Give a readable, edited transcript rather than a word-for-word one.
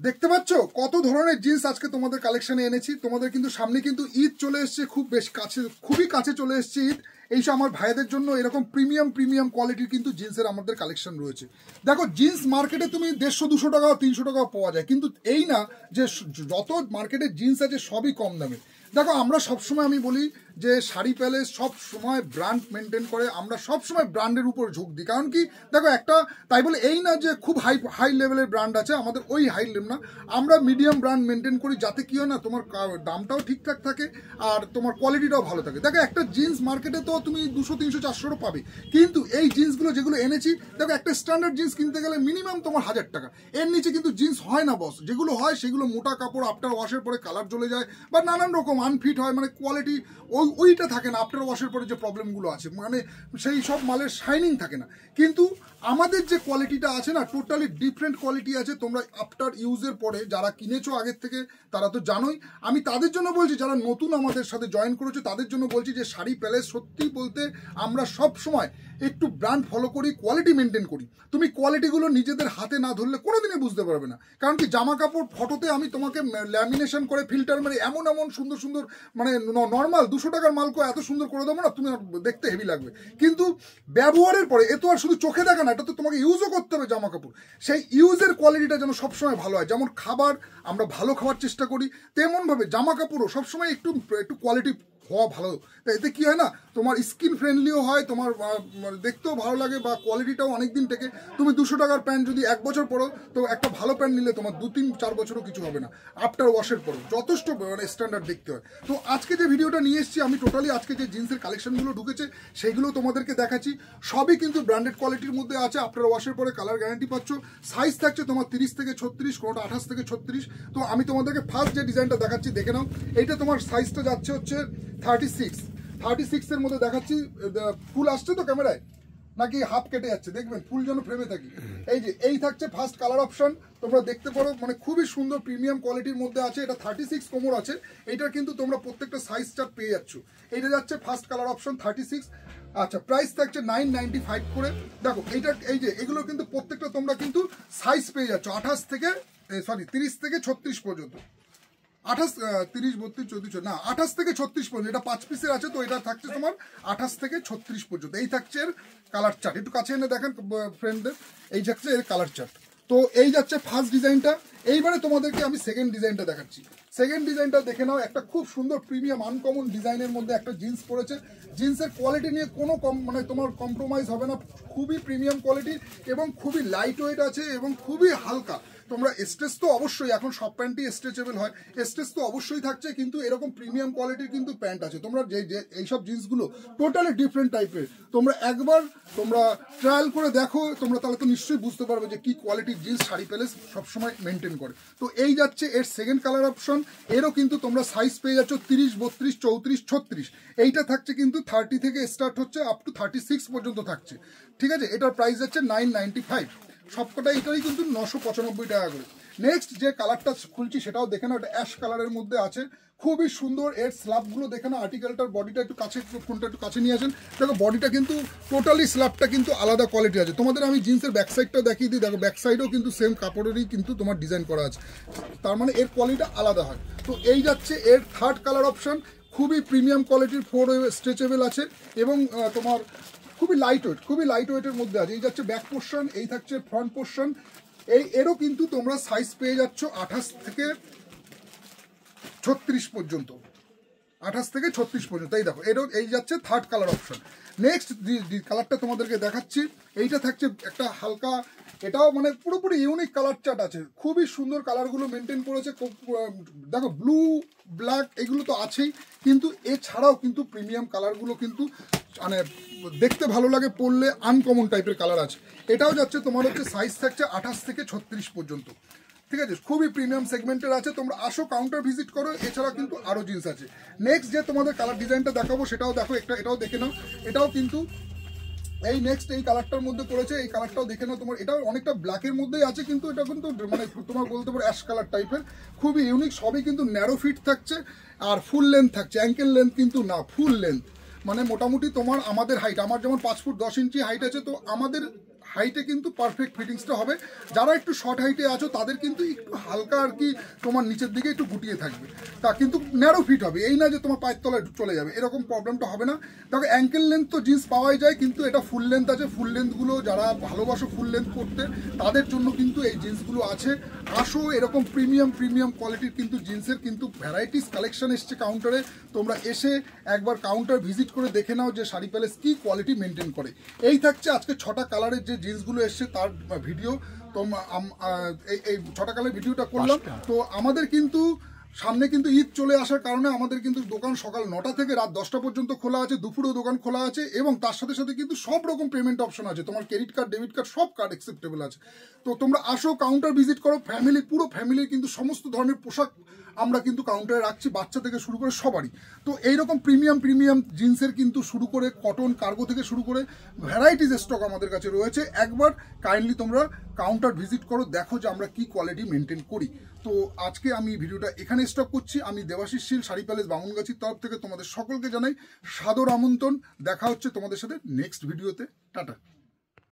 দেখতে পাচ্ছ কত ধরনের জিন্স আজকে তোমাদের কালেকশনে এনেছি। তোমাদের কিন্তু সামনে কিন্তু ঈদ চলে এসছে, খুবই কাছে চলে এসছে ঈদ। এইসব আমার ভাইদের জন্য এরকম প্রিমিয়াম কোয়ালিটির কিন্তু জিন্সের আমাদের কালেকশন রয়েছে। দেখো জিন্স মার্কেটে তুমি 150-200 টাকা 300 টাকা পাওয়া যায়, কিন্তু এই না যে যত মার্কেটে জিন্স আছে সবই কম দামে। দেখো আমরা সবসময় আমি বলি যে শাড়ি প্যালেস সব সময় ব্র্যান্ড মেনটেন করে, আমরা সব সময় ব্র্যান্ডের উপর ঝোঁক দিই। কারণ কি দেখো একটা তাই বলে এই না যে খুব হাই লেভেলের ব্র্যান্ড আছে, আমাদের ওই হাই লেভেল না, আমরা মিডিয়াম ব্র্যান্ড মেনটেন করি, যাতে কি হয় না তোমার দামটাও ঠিকঠাক থাকে আর তোমার কোয়ালিটিটাও ভালো থাকে। দেখো একটা জিন্স মার্কেটে তো তুমি 200-300-400 পাবে, কিন্তু এই জিন্সগুলো যেগুলো এনেছি দেখো একটা স্ট্যান্ডার্ড জিন্স কিনতে গেলে মিনিমাম তোমার 1000 টাকা, এর নিচে কিন্তু জিন্স হয় না বস। যেগুলো হয় সেগুলো মোটা কাপড়, আফটার ওয়াশের পরে কালার চলে যায় বা নানান রকম আনফিট হয়, মানে কোয়ালিটি ওইটা থাকে না। আফটার ওয়াশের পরে যে প্রবলেমগুলো আছে মানে সেই সব মালের শাইনিং থাকে না। কিন্তু আমাদের যে কোয়ালিটিটা আছে না টোটালি ডিফারেন্ট কোয়ালিটি আছে। তোমরা আফটার ইউজের পরে যারা কিনেছো আগের থেকে তারা তো জানোই, আমি তাদের জন্য বলছি, যারা নতুন আমাদের সাথে জয়েন করেছো তাদের জন্য বলছি যে শাড়ি প্যালেস সত্যি বলতে আমরা সব সময় একটু ব্র্যান্ড ফলো করি, কোয়ালিটি মেনটেন করি। তুমি কোয়ালিটিগুলো নিজেদের হাতে না ধরলে কোনোদিনই বুঝতে পারবে না। কারণ কি জামা কাপড় ফটোতে আমি তোমাকে ল্যামিনেশন করে ফিল্টার মেরে এমন সুন্দর সুন্দর মানে নর্মাল 200 টাকার মালকে এত সুন্দর করে দেবো না, তুমি দেখতে হেভি লাগবে, কিন্তু ব্যবহারের পরে এ তো আর শুধু চোখে দেখা না, এটা তো তোমাকে ইউজও করতে হবে জামা কাপড়। সেই ইউজের কোয়ালিটিটা যেন সবসময় ভালো হয়। যেমন খাবার আমরা ভালো খাওয়ার চেষ্টা করি, তেমনভাবে জামা কাপড়ও সবসময় একটু কোয়ালিটি হওয়া ভালো। এতে কি হয় না তোমার স্কিন ফ্রেন্ডলিও হয়, তোমার দেখতেও ভালো লাগে বা কোয়ালিটিটাও অনেকদিন থেকে। তুমি 200 টাকার প্যান্ট যদি 1 বছর পরো তো একটা ভালো প্যান্ট নিলে তোমার 2-3-4 বছরও কিছু হবে না, আফটার ওয়াশের পরও যথেষ্ট মানে স্ট্যান্ডার্ড দেখতে হয়। তো আজকে যে ভিডিওটা নিয়ে এসেছি আমি টোটালি আজকে যে জিন্সের কালেকশনগুলো ঢুকেছে সেগুলো তোমাদেরকে দেখাচ্ছি। সবই কিন্তু ব্র্যান্ডেড কোয়ালিটির মধ্যে আছে, আফটার ওয়াশের পরে কালার গ্যারান্টি পাচ্ছ। সাইজ থাকছে তোমার 30-36, কোনোটা 28-36। তো আমি তোমাদেরকে ফার্স্ট যে ডিজাইনটা দেখাচ্ছি দেখে নাও। এইটা তোমার সাইজটা যাচ্ছে হচ্ছে 36 এর মধ্যে দেখাচ্ছি। ফুল আসছে তো ক্যামেরায় নাকি হাফ কেটে যাচ্ছে দেখবেন, ফুল যেন ফ্রেমে থাকি। এই থাকছে ফার্স্ট কালার অপশন, তোমরা দেখতে পারো, মানে খুবই সুন্দর প্রিমিয়াম কোয়ালিটির মধ্যে আছে। এটা 36 কোমর আছে, এটার কিন্তু তোমরা প্রত্যেকটা সাইজ চার্ট পেয়ে যাচ্ছ। এইটা যাচ্ছে ফার্স্ট কালার অপশন 36। আচ্ছা প্রাইস থাকছে 995 করে। দেখো এইটা এগুলো কিন্তু প্রত্যেকটা তোমরা কিন্তু সাইজ পেয়ে যাচ্ছ 30 থেকে 36 পর্যন্ত। 28 না 28 থেকে 36 পর্যন্ত, এটা 5 পিসের আছে। তো এটা থাকছে তোমার 28 থেকে 36 পর্যন্ত। এই থাকছে এর কালার চার্ট, একটু কাছে এনে দেখেন ফ্রেন্ডদের। এই যাচ্ছে এর কালার চার্ট। তো এই যাচ্ছে ফার্স্ট ডিজাইনটা। এইবারে তোমাদেরকে আমি সেকেন্ড ডিজাইনটা দেখাচ্ছি। সেকেন্ড ডিজাইনটা দেখে নাও, একটা খুব সুন্দর প্রিমিয়াম আনকমন ডিজাইনের মধ্যে একটা জিন্স পড়েছে। জিন্সের কোয়ালিটি নিয়ে কোনো মানে তোমার কম্প্রোমাইজ হবে না, খুবই প্রিমিয়াম কোয়ালিটি এবং খুবই লাইট ওয়েট আছে এবং খুবই হালকা। তোমরা স্ট্রেচ তো অবশ্যই, এখন সব প্যান্টই স্ট্রেচেবল হয়, স্ট্রেচ তো অবশ্যই থাকছে, কিন্তু এরকম প্রিমিয়াম কোয়ালিটির কিন্তু প্যান্ট আছে। তোমরা যে এইসব জিন্সগুলো টোটালি ডিফারেন্ট টাইপের, তোমরা একবার ট্রায়াল করে দেখো, তোমরা তাহলে তো নিশ্চয়ই বুঝতে পারবে যে কি কোয়ালিটির জিন্স শাড়ি প্যালেস সবসময় মেনটেন করে। তো এই যাচ্ছে এর সেকেন্ড কালার অপশন। এরও কিন্তু তোমরা সাইজ পেয়ে যাচ্ছ 30, 32, 34, 36। এইটা থাকছে কিন্তু 30 থেকে স্টার্ট হচ্ছে আপ টু 36 পর্যন্ত থাকছে। ঠিক আছে, এটার প্রাইস যাচ্ছে 995। সবকটা এটাই কিন্তু 995 টাকা করে। নেক্সট যে কালারটা খুলছি সেটাও দেখে না, এটা অ্যাশ কালারের মধ্যে আছে, খুবই সুন্দর। এর স্ল্যাবগুলো দেখে না, আর্টিকেলটার বডিটা একটু কাছে, ফোনটা একটু কাছে নিয়ে আসেন। দেখো বডিটা কিন্তু টোটালি স্ল্যাবটা কিন্তু আলাদা কোয়ালিটি আছে। তোমাদের আমি জিন্সের ব্যাক সাইডটা দেখিয়ে দিই, দেখো ব্যাক সাইডেও কিন্তু সেম কাপড়েরই কিন্তু তোমার ডিজাইন করা আছে, তার মানে এর কোয়ালিটিটা আলাদা হয়। তো এই যাচ্ছে এর থার্ড কালার অপশন, খুবই প্রিমিয়াম কোয়ালিটির, 4 স্ট্রেচেবল আছে এবং তোমার খুবই লাইট ওয়েটের মধ্যে আছে। এই যাচ্ছে ব্যাক পোর্শন, এই থাকছে ফ্রন্ট পোর্শন। এরও কিন্তু তোমরা সাইজ পেয়ে যাচ্ছ 28 থেকে 36 পর্যন্ত, 28 থেকে 36 পর্যন্ত। এই দেখো এই যাচ্ছে থার্ড কালার অপশন। নেক্সট কালারটা তোমাদেরকে দেখাচ্ছি, এইটা থাকছে একটা হালকা, এটাও মানে পুরোপুরি ইউনিক কালার চার্ট আছে, খুবই সুন্দর কালারগুলো মেনটেন করেছে। দেখো ব্লু, ব্ল্যাক এগুলো তো আছেই, কিন্তু এছাড়াও কিন্তু প্রিমিয়াম কালারগুলো কিন্তু মানে দেখতে ভালো লাগে, পরলে আনকমন টাইপের কালার আছে। এটাও যাচ্ছে তোমার হচ্ছে সাইজ থাকছে 28 থেকে 36 পর্যন্ত। ঠিক আছে, খুবই প্রিমিয়াম সেগমেন্টের আছে, তোমরা আসো কাউন্টার ভিজিট করো। এছাড়া কিন্তু আরও জিন্স আছে। নেক্সট যে তোমাদের কালার ডিজাইনটা দেখাবো সেটাও দেখো, এটাও দেখে নাও। এটাও কিন্তু এই নেক্সট এই কালারটার মধ্যে পড়েছে, এই কালারটাও দেখে নাও। তোমার এটাও অনেকটা ব্ল্যাকের মধ্যেই আছে, কিন্তু এটা কিন্তু মানে তোমার বলতে পারো অ্যাশ কালার টাইপের, খুবই ইউনিক। সবই কিন্তু ন্যারো ফিট থাকছে আর ফুল লেন্থ থাকছে, অ্যাঙ্কেল লেন্থ কিন্তু না, ফুল লেন্থ। মানে মোটামুটি তোমার আমাদের হাইট, আমার যেমন 5 ফুট 10 ইঞ্চি হাইট আছে, তো আমাদের হাইটে কিন্তু পারফেক্ট ফিটিংসটা হবে। যারা একটু শর্ট হাইটে আছো তাদের কিন্তু একটু হালকা আর কি তোমার নিচের দিকে একটু গুটিয়ে থাকবে, তা কিন্তু ন্যারো ফিট হবে, এই না যে তোমার পায়ের তলায় চলে যাবে, এরকম প্রবলেমটা হবে না। দেখো অ্যাঙ্কেল লেন্থ তো জিন্স পাওয়াই যায়, কিন্তু এটা ফুল লেন্থ আছে। ফুল লেন্থগুলো যারা ভালোবাসো ফুল লেন্থ করতে তাদের জন্য কিন্তু এই জিন্সগুলো আছে। আসো, এরকম প্রিমিয়াম কোয়ালিটির কিন্তু জিন্সের কিন্তু ভ্যারাইটিস কালেকশন এসছে কাউন্টারে। তোমরা এসে একবার কাউন্টার ভিজিট করে দেখে নাও যে শাড়ি প্যালেস কি কোয়ালিটি মেনটেন করে। এই থাকছে আজকে 6টা কালারের যে জিন্সগুলো এসছে তার ভিডিও। তোমরা এই 6টা কালারের ভিডিওটা করলাম। তো আমাদের কিন্তু সামনে কিন্তু ঈদ চলে আসার কারণে আমাদের কিন্তু দোকান সকাল 9টা থেকে রাত 10টা পর্যন্ত খোলা আছে, দুপুরেও দোকান খোলা আছে, এবং তার সাথে সাথে কিন্তু সব রকম পেমেন্ট অপশন আছে। তোমার ক্রেডিট কার্ড, ডেবিট কার্ড, সব কার্ড অ্যাকসেপ্টেবল আছে। তো তোমরা আসো, কাউন্টার ভিজিট করো। পুরো ফ্যামিলির কিন্তু সমস্ত ধরনের পোশাক আমরা কিন্তু কাউন্টারে রাখছি, বাচ্চা থেকে শুরু করে সবারই। তো এইরকম প্রিমিয়াম জিন্সের কিন্তু শুরু করে কটন, কার্গো থেকে শুরু করে ভ্যারাইটিস স্টক আমাদের কাছে রয়েছে। একবার কাইন্ডলি তোমরা কাউন্টার ভিজিট করো, দেখো যে আমরা কি কোয়ালিটি মেনটেন করি। তো আজকে আমি ভিডিওটা এখানে স্টপ করছি। আমি দেবাশিস শীল, শাড়ি প্যালেস বামুনগাছির তরফ থেকে তোমাদের সকলকে জানাই সাদর আমন্ত্রণ। দেখা হচ্ছে তোমাদের সাথে নেক্সট ভিডিওতে। টাটা।